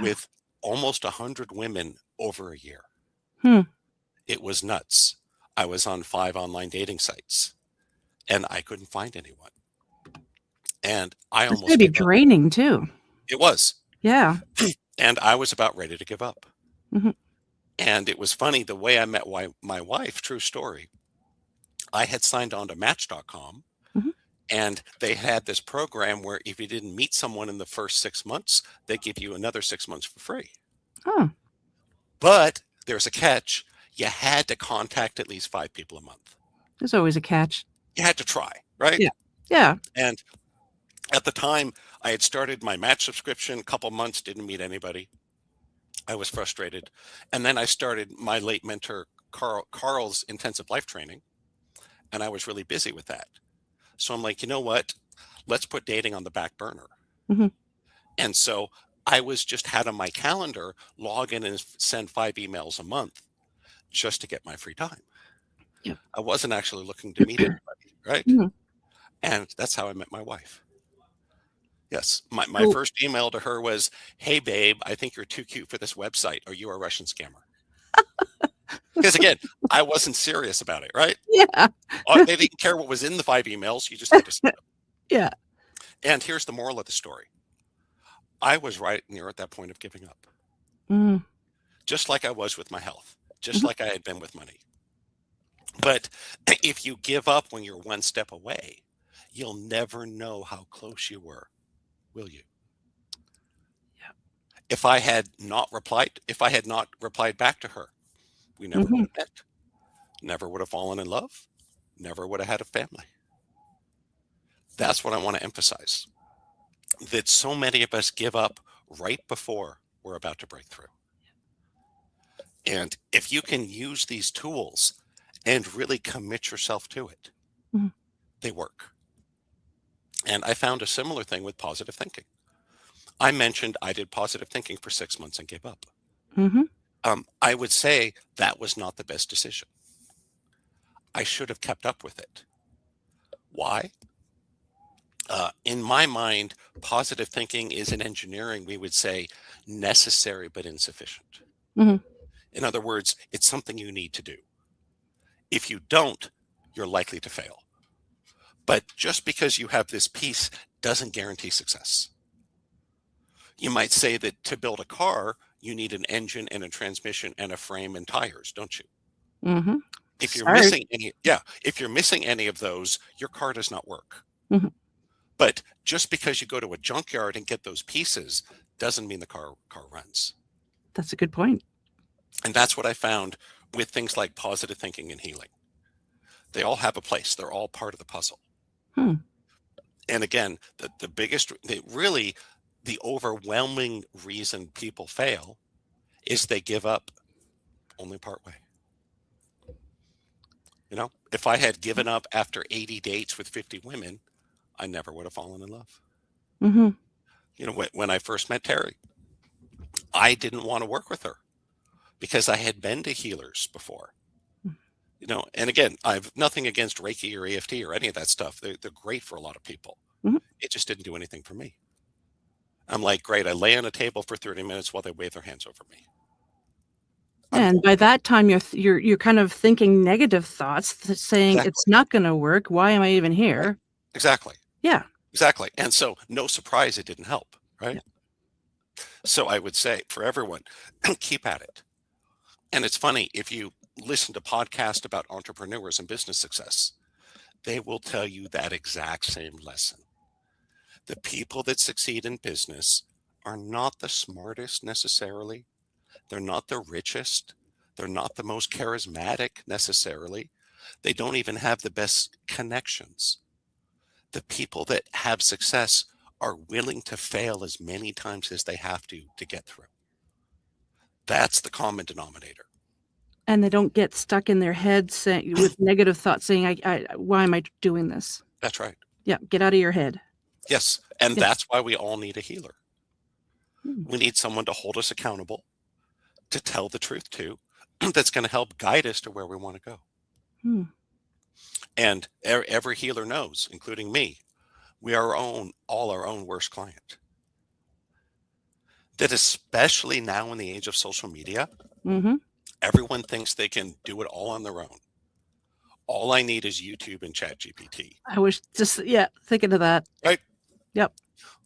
with almost 100 women over a year. It was nuts. I was on 5 online dating sites and I couldn't find anyone. And I It's almost going to be gave up. draining too. It was. Yeah. And I was about ready to give up. And it was funny, the way I met my wife, true story. I had signed on to Match.com And they had this program where if you didn't meet someone in the first 6 months, they give you another 6 months for free. Oh, But there's a catch. You had to contact at least 5 people a month. there's always a catch. You had to try, right? Yeah. Yeah. And at the time, I had started my match subscription, a couple months, didn't meet anybody. I was frustrated. And then I started my late mentor, Carl's intensive life training, and I was really busy with that. So I'm like, you know what? Let's put dating on the back burner. Mhm. And so I was just had on my calendar, log in and send 5 emails a month just to get my free time. Yeah. I wasn't actually looking to meet anybody, right? Mhm. And that's how I met my wife. Yes. My Cool. first email to her was, "Hey, babe, I think you're too cute for this website. Are you a Russian scammer?" Because again, I wasn't serious about it, right? Yeah. They didn't care what was in the 5 emails. You just had to see them. Yeah. And here's the moral of the story. I was right near at that point of giving up, Mm. just like I was with my health, just Mhm. like I had been with money. But if you give up when you're one step away, you'll never know how close you were, will you? Yeah. If I had not replied back to her, we never would Mhm. have met, never would have fallen in love, never would have had a family. That's what I want to emphasize. That so many of us give up right before we're about to break through. And if you can use these tools and really commit yourself to it, Mhm. they work. And I found a similar thing with positive thinking. I mentioned I did positive thinking for 6 months and gave up. Mhm. I would say that was not the best decision. I should have kept up with it. Why? In my mind, positive thinking is in engineering, we would say necessary but insufficient. Mhm. In other words, it's something you need to do. If you don't, you're likely to fail. But just because you have this piece doesn't guarantee success. You might say that to build a car, you need an engine and a transmission and a frame and tires, don't you? Mhm. If you're Sorry. missing any, yeah, if you're missing any of those, your car does not work. Mhm. But just because you go to a junkyard and get those pieces doesn't mean the car runs. That's a good point. And that's what I found with things like positive thinking and healing. They all have a place. They're all part of the puzzle. Hmm. And again, the overwhelming reason people fail is they give up only part way. You know, if I had given up after 80 dates with 50 women, I never would have fallen in love. Mhm. You know, when I first met Terry, I didn't want to work with her because I had been to healers before. You know, and again, I've nothing against Reiki or EFT or any of that stuff. They're great for a lot of people. Mhm. It just didn't do anything for me. I'm like, great, I lay on a table for 30 minutes while they wave their hands over me. I'm And bored. by that time, you're kind of thinking negative thoughts, saying Exactly. it's not going to work. Why am I even Right. here? Exactly. Yeah. Exactly. And so no surprise it didn't help. Right. Yeah. So I would say for everyone, keep at it. And it's funny, if you listen to podcasts about entrepreneurs and business success, they will tell you that exact same lesson. The people that succeed in business are not the smartest necessarily. They're not the richest. They're not the most charismatic necessarily. They don't even have the best connections. The people that have success are willing to fail as many times as they have to get through. That's the common denominator. And they don't get stuck in their head saying with negative thoughts saying, I why am I doing this? That's right. Yeah, get out of your head. Yes. And Yeah. that's why we all need a healer. Hmm. We need someone to hold us accountable, to tell the truth to, that's going to help guide us to where we want to go. Hmm. And every healer knows, including me, we are all our own worst client. That especially now in the age of social media, Mm-hmm. everyone thinks they can do it all on their own. All I need is YouTube and ChatGPT. I was just, yeah, thinking of that. Right? Yep.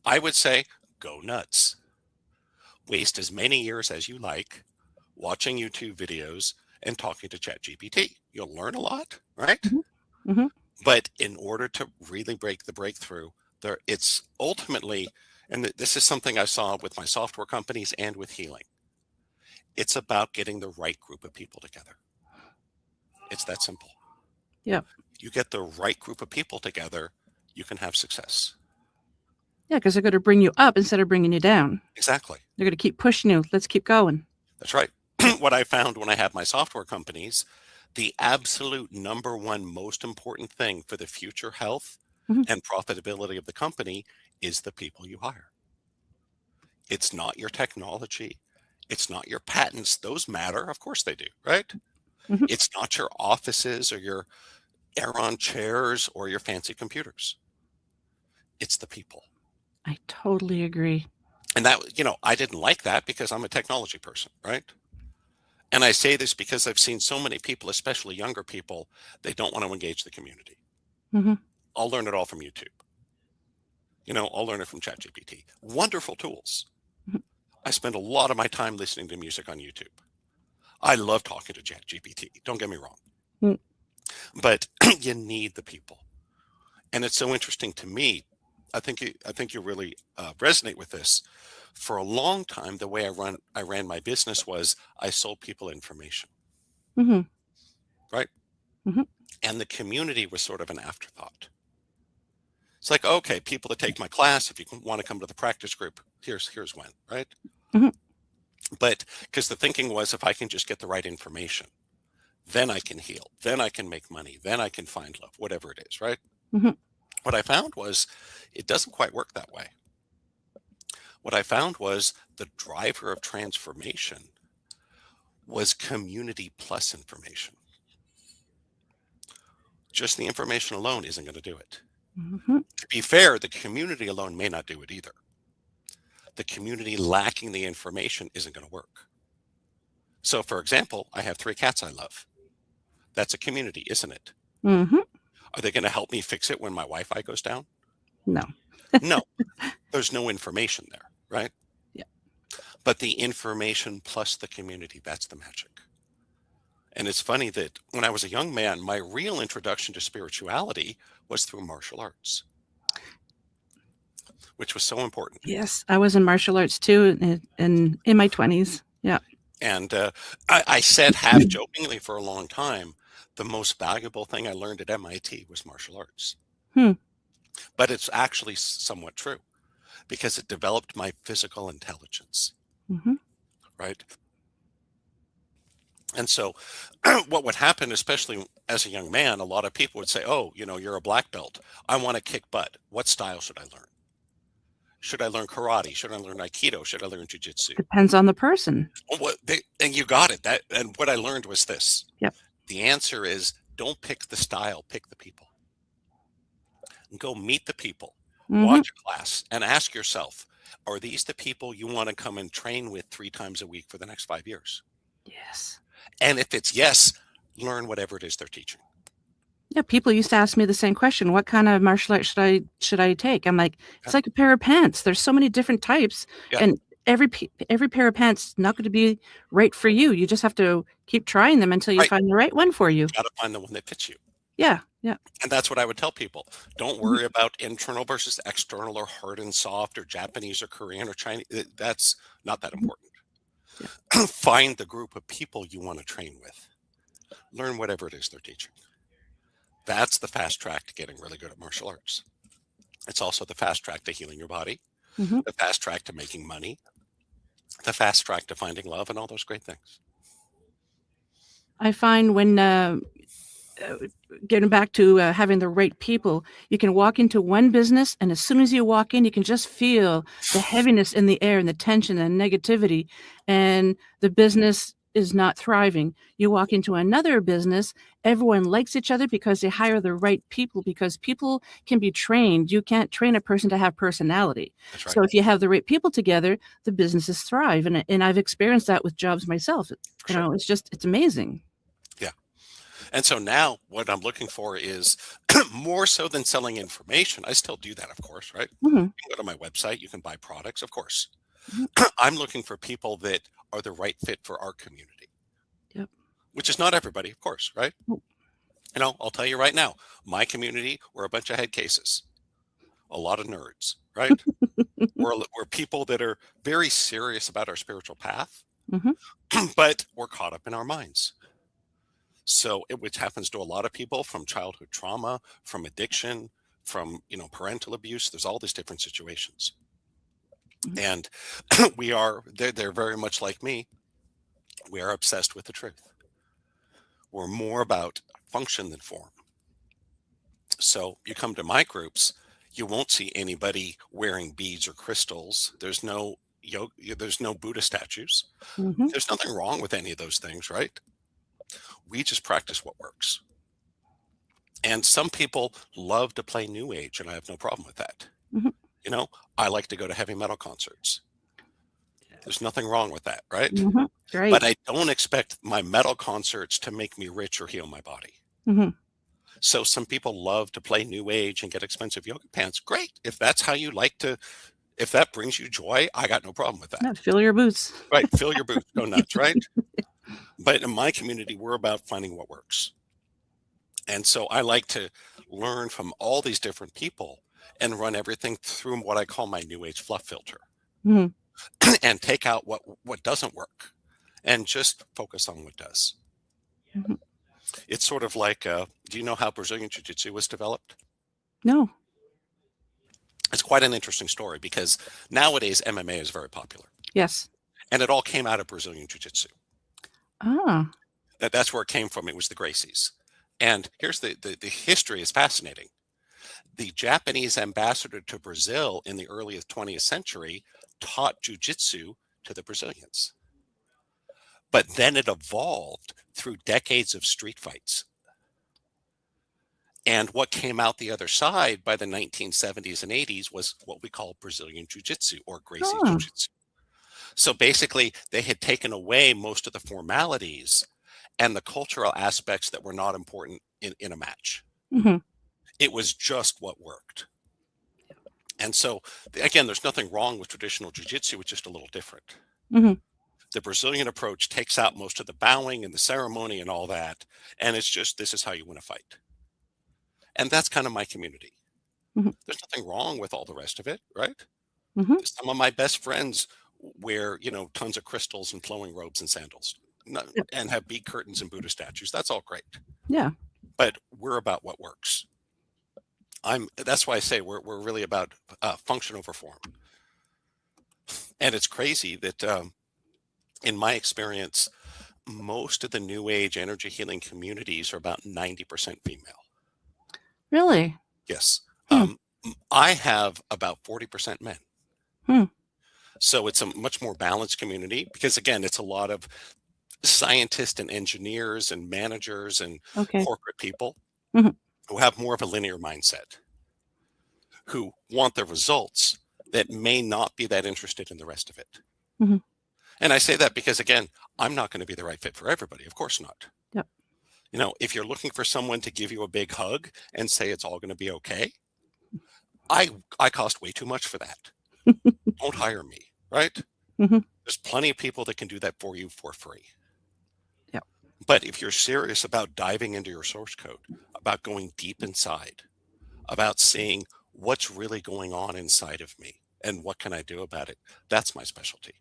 I would say go nuts. Waste as many years as you like watching YouTube videos and talking to ChatGPT. You'll learn a lot, right? Mm-hmm. Mm-hmm. But in order to really break the breakthrough, it's ultimately, and this is something I saw with my software companies and with healing. It's about getting the right group of people together. It's that simple. Yeah. You get the right group of people together, you can have success. Yeah, because they're going to bring you up instead of bringing you down. Exactly. They're going to keep pushing you. Let's keep going. That's right. What I found when I had my software companies, the absolute number one most important thing for the future health and profitability of the company is the people you hire. It's not your technology. It's not your patents. Those matter. Of course they do, right? It's not your offices or your Aeron chairs or your fancy computers. It's the people. I totally agree. And that, I didn't like that because I'm a technology person, right? And I say this because I've seen so many people, especially younger people, they don't want to engage the community. I'll learn it all from YouTube. I'll learn it from ChatGPT. Wonderful tools. I spend a lot of my time listening to music on YouTube. I love talking to ChatGPT. Don't get me wrong. But you need the people. And it's so interesting to me. I think you really resonate with this. For a long time, the way I ran my business was I sold people information. Right? And the community was sort of an afterthought. It's like, okay, people that take my class, if you want to come to the practice group, here's when, right? But because the thinking was, if I can just get the right information, then I can heal, then I can make money, then I can find love, whatever it is, right? What I found was it doesn't quite work that way. What I found was the driver of transformation was community plus information. Just the information alone isn't going to do it. To be fair, the community alone may not do it either. The community lacking the information isn't going to work. So, for example, I have 3 cats I love. That's a community, isn't it? Are they going to help me fix it when my Wi-Fi goes down? No. No. There's no information there, right? Yeah. But the information plus the community, that's the magic. And it's funny that when I was a young man, my real introduction to spirituality was through martial arts, which was so important. Yes, I was in martial arts too in my 20s. Yeah. And I said half jokingly for a long time, the most valuable thing I learned at MIT was martial arts. But it's actually somewhat true because it developed my physical intelligence, right? And so what would happen, especially as a young man, a lot of people would say, oh, you're a black belt. I want to kick butt. What style should I learn? Should I learn karate? Should I learn aikido? Should I learn jujitsu? Depends on the person. And you got it. And what I learned was this. Yep. The answer is don't pick the style, pick the people. And go meet the people, watch a class, and ask yourself, are these the people you want to come and train with 3 times a week for the next 5 years? Yes. And if it's yes, learn whatever it is they're teaching. Yeah, people used to ask me the same question. What kind of martial art should I take? I'm like, it's like a pair of pants. There's so many different types, and every pair of pants is not going to be right for you. You just have to keep trying them until you find the right one for you. You got to find the one that fits you. Yeah. And that's what I would tell people. Don't worry about internal versus external or hard and soft or Japanese or Korean or Chinese. That's not that important. Find the group of people you want to train with. Learn whatever it is they're teaching. That's the fast track to getting really good at martial arts. It's also the fast track to healing your body, the fast track to making money, the fast track to finding love, and all those great things. I find when getting back to having the right people, you can walk into one business, and as soon as you walk in, you can just feel the heaviness in the air and the tension and negativity, and the business is not thriving. You walk into another business, everyone likes each other because they hire the right people, because people can be trained. You can't train a person to have personality. That's right. So if you have the right people together, the businesses thrive. And I've experienced that with jobs myself. It's amazing. Yeah. And so now what I'm looking for is more so than selling information. I still do that, of course, right? You can go to my website, you can buy products, of course. I'm looking for people that are the right fit for our community. Yep. Which is not everybody, of course, right? I'll tell you right now, my community, we're a bunch of head cases, a lot of nerds, right? we're people that are very serious about our spiritual path, but we're caught up in our minds. So, which happens to a lot of people, from childhood trauma, from addiction, from parental abuse. There's all these different situations, and they're very much like me. We are obsessed with the truth. We're more about function than form. So you come to my groups, you won't see anybody wearing beads or crystals. There's no yoga, there's no Buddha statues. There's nothing wrong with any of those things, right? We just practice what works. And some people love to play New Age, and I have no problem with that. I like to go to heavy metal concerts. There's nothing wrong with that, right? Right. But I don't expect my metal concerts to make me rich or heal my body. So some people love to play New Age and get expensive yoga pants. Great. If that's how you like to, if that brings you joy, I got no problem with that. Yeah, fill your boots. Right. Fill your boots. Go nuts, right? But in my community, we're about finding what works. And so I like to learn from all these different people and run everything through what I call my New Age fluff filter and take out what doesn't work and just focus on what does. It's sort of like, do you know how Brazilian Jiu-Jitsu was developed? No. It's quite an interesting story because nowadays MMA is very popular. Yes. And it all came out of Brazilian Jiu-Jitsu. Ah. That's where it came from. It was the Gracies. And here's the history is fascinating. The Japanese ambassador to Brazil in the early 20th century taught Jiu-Jitsu to the Brazilians. But then it evolved through decades of street fights. And what came out the other side by the 1970s and 80s was what we call Brazilian Jiu-Jitsu or Gracie Jiu-Jitsu. So basically, they had taken away most of the formalities and the cultural aspects that were not important in a match. It was just what worked. And so, again, there's nothing wrong with traditional Jiu-Jitsu. It's just a little different. The Brazilian approach takes out most of the bowing and the ceremony and all that. And it's just, this is how you win a fight. And that's kind of my community. There's nothing wrong with all the rest of it, right? Some of my best friends wear, tons of crystals and flowing robes and sandals and have bead curtains and Buddha statues. That's all great. Yeah. But we're about what works. That's why I say we're really about function over form. And it's crazy that in my experience, most of the New Age energy healing communities are about 90% female. Really? Yes. I have about 40% men. So it's a much more balanced community because, again, it's a lot of scientists and engineers and managers and corporate people who have more of a linear mindset, who want the results that may not be that interested in the rest of it. And I say that because, again, I'm not going to be the right fit for everybody. Of course not. Yep. If you're looking for someone to give you a big hug and say it's all going to be okay, I cost way too much for that. Don't hire me, right? There's plenty of people that can do that for you for free. Yep. But if you're serious about diving into your source code, about going deep inside, about seeing what's really going on inside of me and what can I do about it, that's my specialty.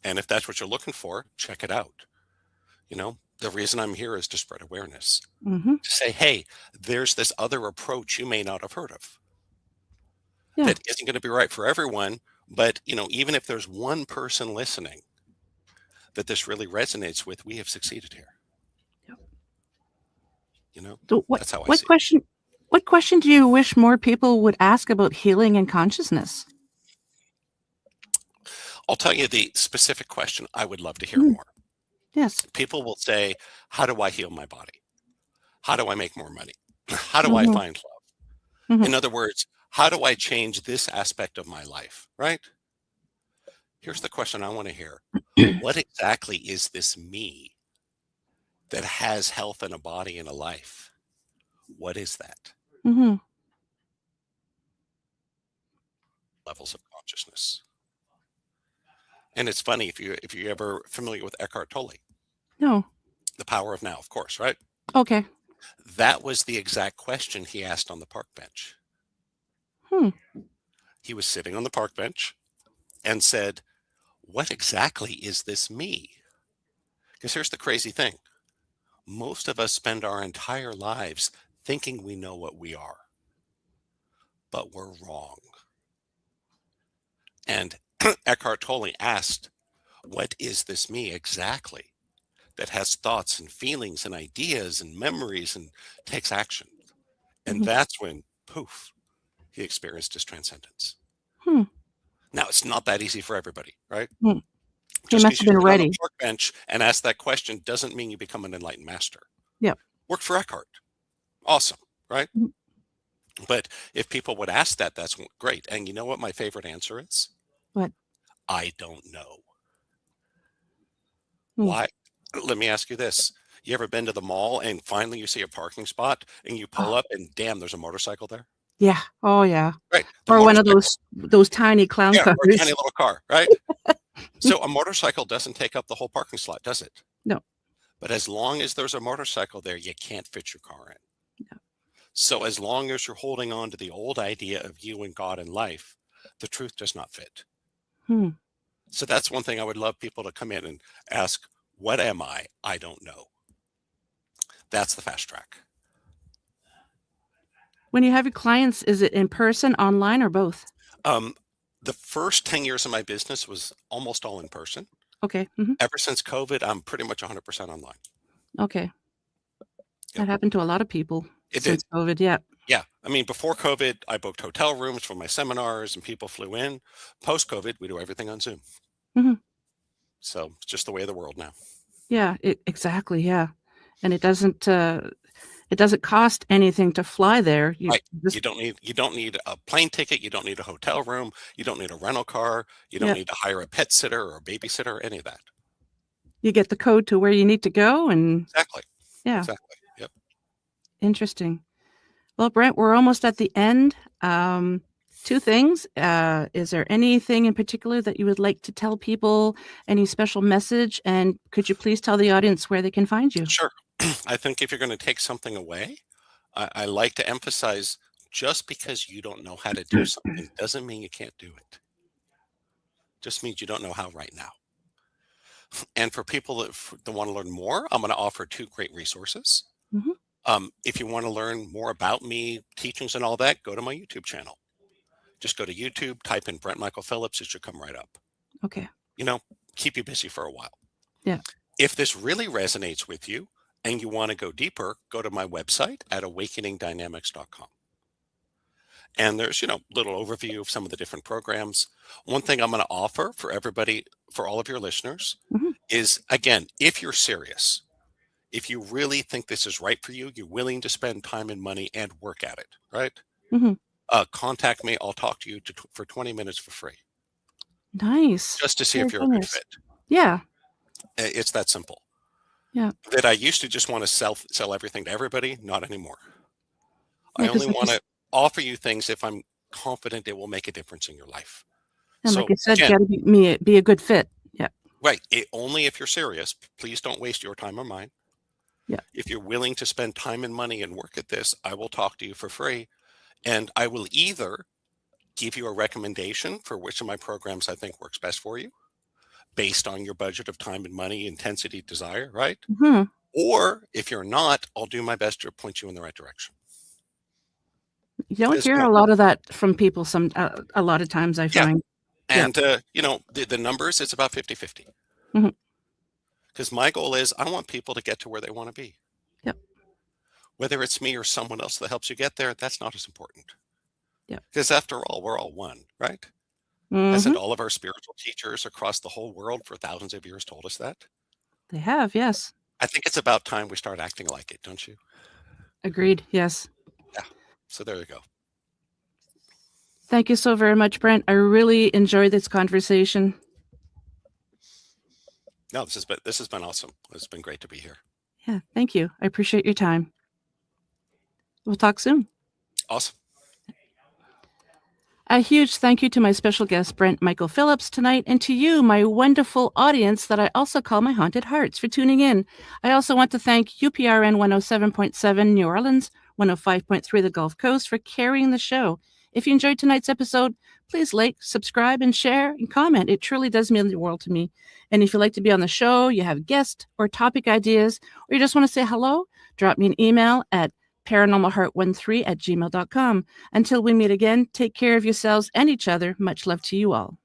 And if that's what you're looking for, check it out. The reason I'm here is to spread awareness. To say, hey, there's this other approach you may not have heard of. That isn't going to be right for everyone. But, even if there's one person listening that this really resonates with, we have succeeded here. So that's how I see it. What question do you wish more people would ask about healing and consciousness? I'll tell you the specific question I would love to hear more. Yes. People will say, how do I heal my body? How do I make more money? How do I find love? In other words, how do I change this aspect of my life, right? Here's the question I want to hear. What exactly is this me that has health and a body and a life? What is that? Levels of consciousness. And it's funny, if you're ever familiar with Eckhart Tolle. No. The Power of Now, of course, right? Okay. That was the exact question he asked on the park bench. He was sitting on the park bench and said, what exactly is this me? Because here's the crazy thing. Most of us spend our entire lives thinking we know what we are, but we're wrong. And Eckhart Tolle asked, what is this me exactly that has thoughts and feelings and ideas and memories and takes action? And that's when, poof, he experienced his transcendence. Now, it's not that easy for everybody, right? He Just must because have you been sit on ready. a park bench and ask that question doesn't mean you become an enlightened master. Yep. Worked for Eckhart. Awesome, right? But if people would ask that, that's great. And you know what my favorite answer is? What? I don't know. Why? Let me ask you this. You ever been to the mall and finally you see a parking spot and you pull up and damn, there's a motorcycle there? Yeah. Oh, yeah. Right. The Or one of motorcycle. those tiny clown Yeah, cars. or a tiny little car, right? So a motorcycle doesn't take up the whole parking slot, does it? No. But as long as there's a motorcycle there, you can't fit your car in. No. So as long as you're holding on to the old idea of you and God and life, the truth does not fit. So that's one thing I would love people to come in and ask, what am I? I don't know. That's the fast track. When you have your clients, is it in person, online, or both? The first 10 years of my business was almost all in person. Okay. Ever since COVID, I'm pretty much 100% online. Okay. That happened to a lot of people since did. COVID. Yeah. Yeah. I mean, before COVID, I booked hotel rooms for my seminars and people flew in. Post COVID, we do everything on Zoom. So it's just the way of the world now. Yeah, exactly. Yeah. And it doesn't cost anything to fly there. Right. You don't need a plane ticket. You don't need a hotel room. You don't need a rental car. You don't need to hire a pet sitter or a babysitter, any of that. You get the code to where you need to go. And exactly. Yeah. Exactly. Yep. Interesting. Well, Brent, we're almost at the end. Two things. Is there anything in particular that you would like to tell people? Any special message? And could you please tell the audience where they can find you? Sure. I think if you're going to take something away, I like to emphasize, just because you don't know how to do something doesn't mean you can't do it. Just means you don't know how right now. And for people that want to learn more, I'm going to offer 2 great resources. If you want to learn more about me, teachings and all that, go to my YouTube channel. Just go to YouTube, type in Brent Michael Phillips. It should come right up. Okay. Keep you busy for a while. Yeah. If this really resonates with you and you want to go deeper, go to my website at awakeningdynamics.com. And there's, little overview of some of the different programs. One thing I'm going to offer for everybody, for all of your listeners, is, again, if you're serious, if you really think this is right for you, you're willing to spend time and money and work at it, right? Contact me. I'll talk to you for 20 minutes for free. Nice. Just to see if you're a good fit. Yeah. It's that simple. Yeah. That I used to just want to sell everything to everybody. Not anymore. Yeah, I only want to offer you things if I'm confident it will make a difference in your life. And like I said, you got to be a good fit. Yeah. Right. Only if you're serious. Please don't waste your time or mine. Yeah. If you're willing to spend time and money and work at this, I will talk to you for free. And I will either give you a recommendation for which of my programs I think works best for you, based on your budget of time and money, intensity, desire, right? Or if you're not, I'll do my best to point you in the right direction. You don't hear a lot of that from people a lot of times, I find. And, the numbers, it's about 50-50. Because my goal is I want people to get to where they want to be. Yep. Whether it's me or someone else that helps you get there, that's not as important. Yeah. Because after all, we're all one, right? Hasn't all of our spiritual teachers across the whole world for thousands of years told us that? They have, yes. I think it's about time we start acting like it, don't you? Agreed, yes. Yeah. So there you go. Thank you so very much, Brent. I really enjoyed this conversation. No, this has been awesome. It's been great to be here. Yeah, thank you. I appreciate your time. We'll talk soon. Awesome. A huge thank you to my special guest, Brent Michael Phillips, tonight, and to you, my wonderful audience that I also call my Haunted Hearts, for tuning in. I also want to thank UPRN 107.7 New Orleans, 105.3 the Gulf Coast for carrying the show. If you enjoyed tonight's episode, please like, subscribe, and share, and comment. It truly does mean the world to me. And if you'd like to be on the show, you have guest or topic ideas, or you just want to say hello, drop me an email at paranormalheart13@gmail.com. Until we meet again, take care of yourselves and each other. Much love to you all.